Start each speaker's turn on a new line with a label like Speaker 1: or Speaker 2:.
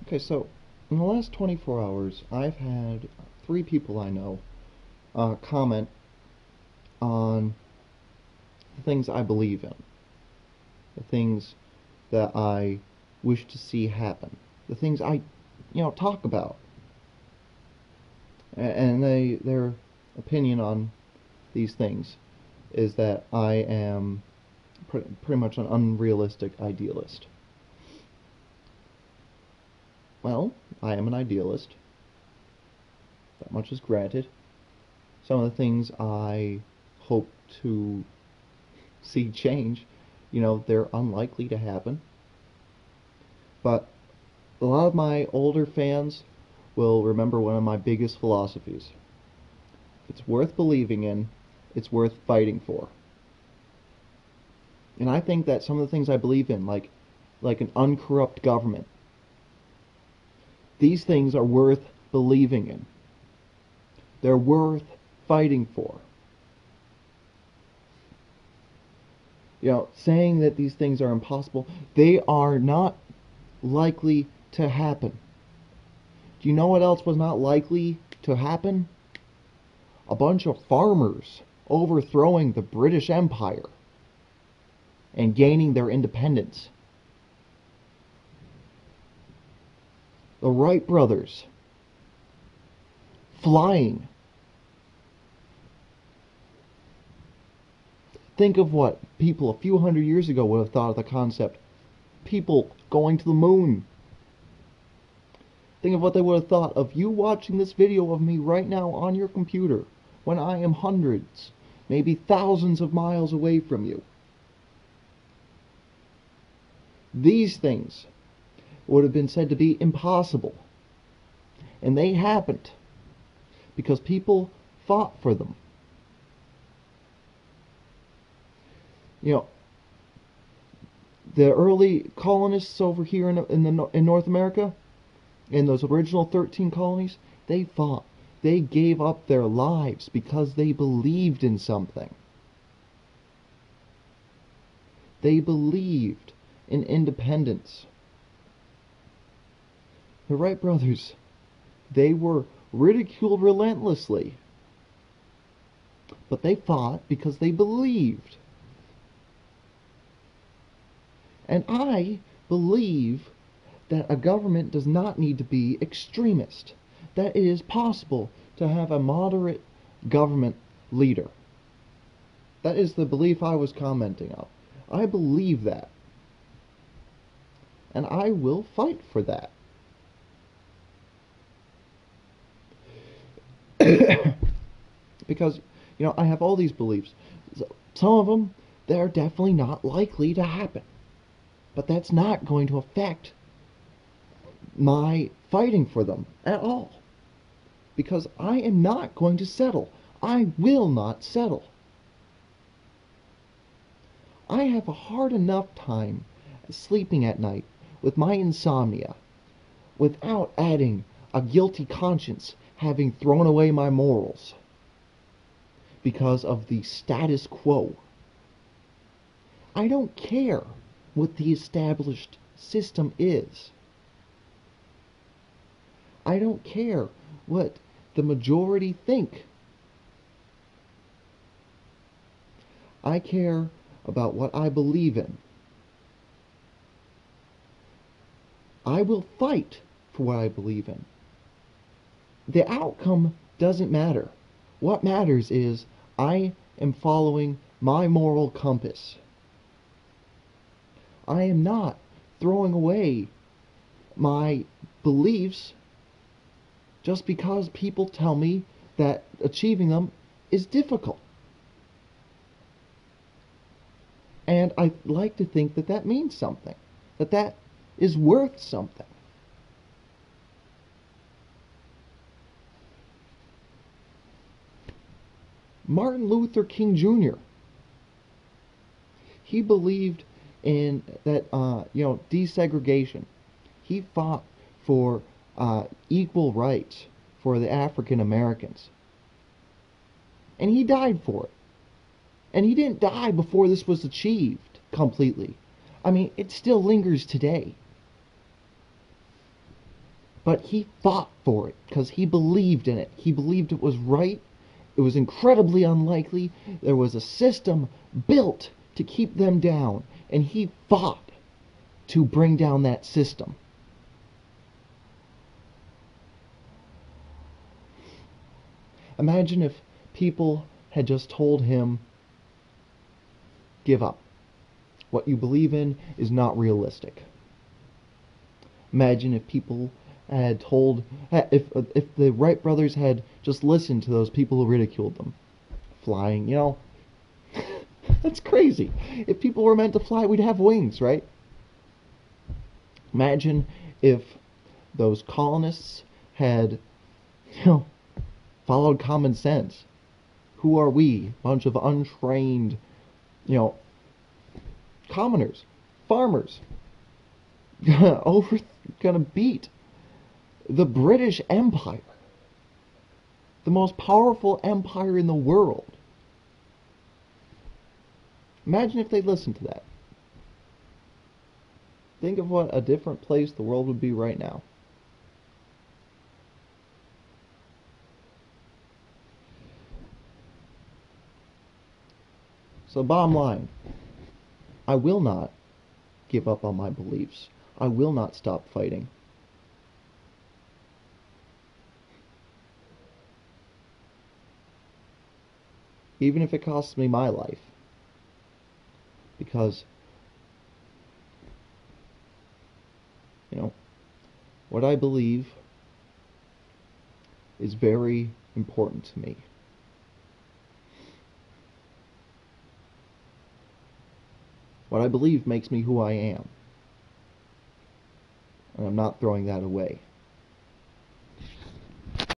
Speaker 1: Okay, so in the last 24 hours, I've had three people I know comment on the things I believe in, the things that I wish to see happen, the things I talk about, and their opinion on these things is that I am pretty much an unrealistic idealist. Well, I am an idealist. That much is granted. Some of the things I hope to see change, they're unlikely to happen. But a lot of my older fans will remember one of my biggest philosophies. If it's worth believing in, it's worth fighting for. And I think that some of the things I believe in, like an uncorrupt government, these things are worth believing in. They're worth fighting for. Saying that these things are impossible, they are not likely to happen. Do you know what else was not likely to happen? A bunch of farmers overthrowing the British Empire and gaining their independence. The Wright brothers flying. Think of what people a few hundred years ago would have thought of the concept. People going to the moon. Think of what they would have thought of you watching this video of me right now on your computer when I am hundreds, maybe thousands of miles away from you. These things would have been said to be impossible. And they happened because people fought for them. The early colonists over here in North America, in those original 13 colonies, they fought. They gave up their lives because they believed in something. They believed in independence. The Wright brothers, they were ridiculed relentlessly. But they fought because they believed. And I believe that a government does not need to be extremist. That it is possible to have a moderate government leader. That is the belief I was commenting on. I believe that. And I will fight for that. Because, I have all these beliefs. Some of them, they're definitely not likely to happen. But that's not going to affect my fighting for them at all. Because I am not going to settle. I will not settle. I have a hard enough time sleeping at night with my insomnia without adding a guilty conscience having thrown away my morals because of the status quo. I don't care what the established system is. I don't care what the majority think. I care about what I believe in. I will fight for what I believe in. The outcome doesn't matter. What matters is I am following my moral compass. I am not throwing away my beliefs just because people tell me that achieving them is difficult. And I like to think that that means something, that that is worth something. Martin Luther King Jr., he believed in that, desegregation. He fought for equal rights for the African Americans. And he died for it. And he didn't die before this was achieved completely. I mean, it still lingers today. But he fought for it because he believed in it. He believed it was right. It was incredibly unlikely. There was a system built to keep them down, and he fought to bring down that system. Imagine if people had just told him, give up. What you believe in is not realistic. Imagine if people had told, if the Wright brothers had just listened to those people who ridiculed them. Flying, that's crazy. If people were meant to fly, we'd have wings, right? Imagine if those colonists had, followed common sense. Who are we? Bunch of untrained, commoners, farmers, gonna beat the British Empire, the most powerful empire in the world. Imagine if they listened to that. Think of what a different place the world would be right now. So bottom line, I will not give up on my beliefs. I will not stop fighting. Even if it costs me my life. Because, what I believe is very important to me. What I believe makes me who I am. And I'm not throwing that away.